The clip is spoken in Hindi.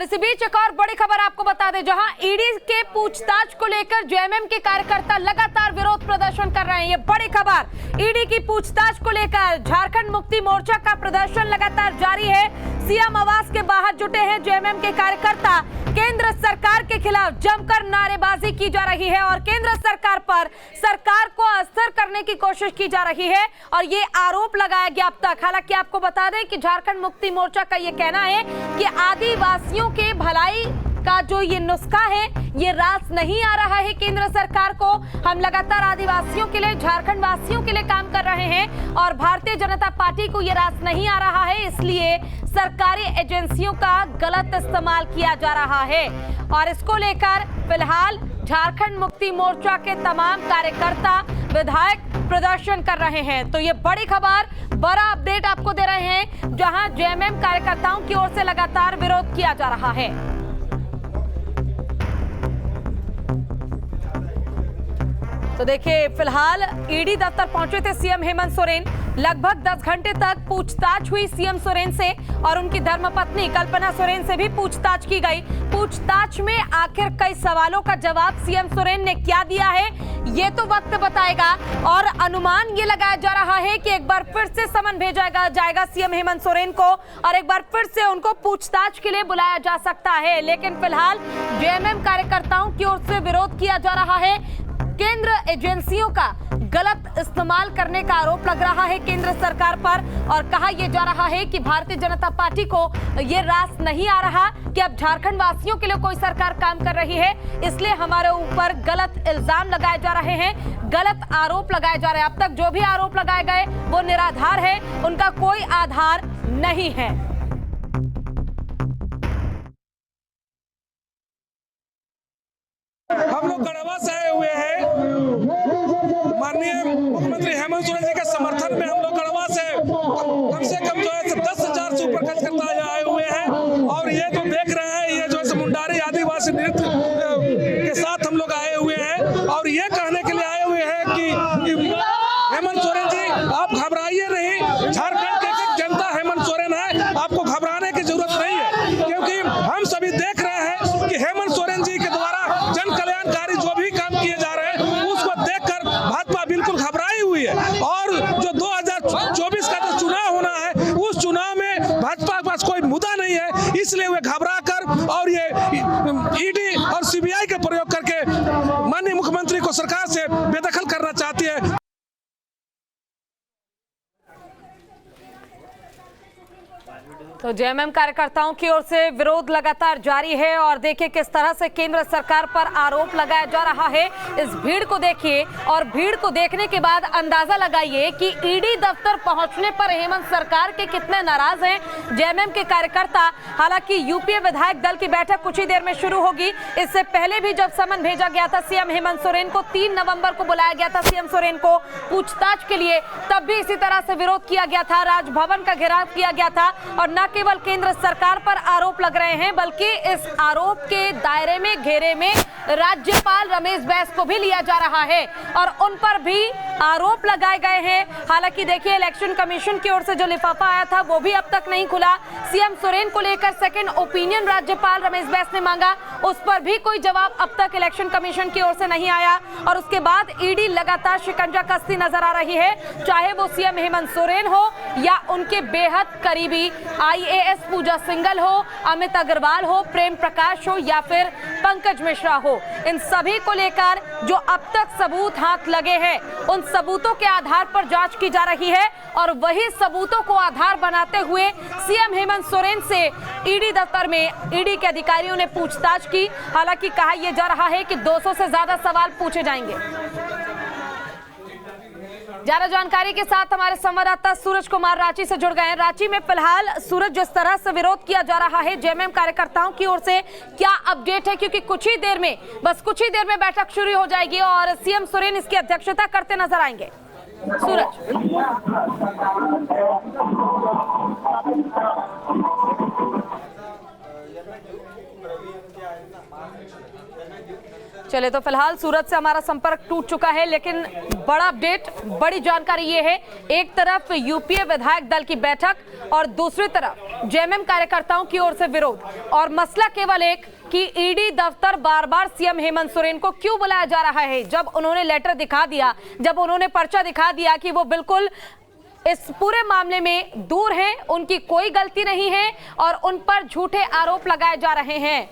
और इसी बीच एक और बड़ी खबर आपको बता दें, जहां ईडी के पूछताछ को लेकर जेएमएम के कार्यकर्ता लगातार विरोध प्रदर्शन कर रहे हैं। ये बड़ी खबर, ईडी की पूछताछ को लेकर झारखंड मुक्ति मोर्चा का प्रदर्शन लगातार जारी है। सीएम आवास के बाहर जुटे हैं जेएमएम के कार्यकर्ता। केंद्र सरकार के खिलाफ जमकर नारेबाजी की जा रही है और केंद्र सरकार पर सरकार को अस्थिर करने की कोशिश की जा रही है और ये आरोप लगाया गया अब तक। हालांकि आपको बता दें कि झारखंड मुक्ति मोर्चा का ये कहना है कि आदिवासियों के भलाई का जो ये नुस्खा है ये रास नहीं आ रहा है केंद्र सरकार को। हम लगातार आदिवासियों के लिए, झारखंड वासियों के लिए काम कर रहे हैं और भारतीय जनता पार्टी को ये रास नहीं आ रहा है, इसलिए सरकारी एजेंसियों का गलत इस्तेमाल किया जा रहा है। और इसको लेकर फिलहाल झारखंड मुक्ति मोर्चा के तमाम कार्यकर्ता, विधायक प्रदर्शन कर रहे हैं। तो ये बड़ी खबर, बड़ा अपडेट आपको दे रहे हैं, जहां जेएमएम कार्यकर्ताओं की ओर से लगातार विरोध किया जा रहा है। तो देखिए, फिलहाल ईडी दफ्तर पहुंचे थे सीएम हेमंत सोरेन। लगभग 10 घंटे तक पूछताछ हुई सीएम सोरेन से और उनकी धर्मपत्नी कल्पना सोरेन से भी पूछताछ की गई। पूछताछ में आखिर कई सवालों का जवाब सीएम सोरेन ने क्या दिया है ये तो वक्त बताएगा। और अनुमान ये लगाया जा रहा है कि एक बार फिर से समन भेजा जाएगा सीएम हेमंत सोरेन को और एक बार फिर से उनको पूछताछ के लिए बुलाया जा सकता है। लेकिन फिलहाल जेएमएम कार्यकर्ताओं की ओर से विरोध किया जा रहा है। केंद्र एजेंसियों का गलत इस्तेमाल करने का आरोप लग रहा है केंद्र सरकार पर और कहा यह जा रहा है कि भारतीय जनता पार्टी को ये रास नहीं आ रहा कि अब झारखंड वासियों के लिए कोई सरकार काम कर रही है, इसलिए हमारे ऊपर गलत इल्जाम लगाए जा रहे हैं, गलत आरोप लगाए जा रहे हैं। अब तक जो भी आरोप लगाए गए वो निराधार है, उनका कोई आधार नहीं है। हम लोग गढ़वा से आए हुए हैं। माननीय मुख्यमंत्री हेमंत सोरेन जी के समर्थन में हम लोग गढ़वा से कम जो है 10,000 से ऊपर कार्यकर्ता आए हुए हैं और ये जो देख रहे हैं ये जो है मुंडारी आदिवासी नृत्य के साथ हम लोग आए हुए हैं और ये कहने के लिए आए हुए हैं कि हेमंत सोरेन जी आप घबराइए नहीं, झारखंड की जनता हेमंत सोरेन है, आपको घबराने की जरूरत नहीं है, क्योंकि हम सभी देख रहे हैं कि हेमंत सोरेन जी के द्वारा जन कल्याणकारी जो भी काम किए जा रहे हैं उसको देखकर भाजपा बिल्कुल घबराई हुई है। और जो 2024 का जो चुनाव होना है उस चुनाव में भाजपा के पास कोई मुद्दा नहीं है, इसलिए वे घबरा कर और ये ईडी और सीबीआई का प्रयोग करके माननीय मुख्यमंत्री को सरकार से बेदखल करना चाहती है। तो जेएमएम कार्यकर्ताओं की ओर से विरोध लगातार जारी है और देखिए किस तरह से केंद्र सरकार पर आरोप लगाया जा रहा है। इस भीड़ को देखिए और भीड़ को देखने के बाद अंदाजा लगाइए कि ईडी दफ्तर पहुंचने पर हेमंत सरकार के कितने नाराज हैं जेएमएम के कार्यकर्ता। हालांकि यूपीए विधायक दल की बैठक कुछ ही देर में शुरू होगी। इससे पहले भी जब समन भेजा गया था सीएम हेमंत सोरेन को, 3 नवंबर को बुलाया गया था सीएम सोरेन को पूछताछ के लिए, तब भी इसी तरह से विरोध किया गया था, राजभवन का घेराव किया गया था। और न केवल केंद्र सरकार पर आरोप लग रहे हैं बल्कि इस आरोप के दायरे में, घेरे में राज्यपाल रमेश बैस को भी लिया जा रहा है और उन पर भी आरोप लगाए गए हैं। हालांकि देखिए, इलेक्शन कमीशन की ओर से जो लिफाफा आया था वो भी अब तक नहीं खुला। सीएम सोरेन को लेकर सेकंड ओपिनियन राज्यपाल रमेश बैस ने मांगा, उस पर भी कोई जवाब अब तक इलेक्शन कमीशन की ओर से नहीं आया। और उसके बाद ईडी लगातार शिकंजा कसती नजर आ रही है, चाहे वो सीएम हेमंत सोरेन हो या उनके बेहद करीबी आईएएस पूजा सिंघल हो, अमित अग्रवाल हो, प्रेम प्रकाश हो या फिर पंकज मिश्रा हो। इन सभी को लेकर जो अब तक सबूत हाथ लगे हैं उन सबूतों के आधार पर जांच की जा रही है और वही सबूतों को आधार बनाते हुए सीएम हेमंत सोरेन से ईडी दफ्तर में ईडी के अधिकारियों ने पूछताछ की। हालांकि कहा यह जा रहा है कि 200 से ज्यादा सवाल पूछे जाएंगे। ज्यादा जानकारी के साथ हमारे संवाददाता सूरज कुमार रांची से जुड़ गए हैं। रांची में फिलहाल सूरज, जिस तरह से विरोध किया जा रहा है जेएमएम कार्यकर्ताओं की ओर से, क्या अपडेट है? क्योंकि कुछ ही देर में, बस कुछ ही देर में बैठक शुरू हो जाएगी और सीएम सोरेन इसकी अध्यक्षता करते नजर आएंगे। सूरज, चले तो फिलहाल सूरत से हमारा संपर्क टूट चुका है, लेकिन बड़ा अपडेट, बड़ी जानकारी ये है, एक तरफ यूपीए विधायक दल की बैठक और दूसरी तरफ जेएमएम कार्यकर्ताओं की ओर से विरोध। और मसला केवल एक कि ईडी दफ्तर बार बार सीएम हेमंत सोरेन को क्यों बुलाया जा रहा है, जब उन्होंने लेटर दिखा दिया, जब उन्होंने पर्चा दिखा दिया कि वो बिल्कुल इस पूरे मामले में दूर हैं, उनकी कोई गलती नहीं है और उन पर झूठे आरोप लगाए जा रहे हैं।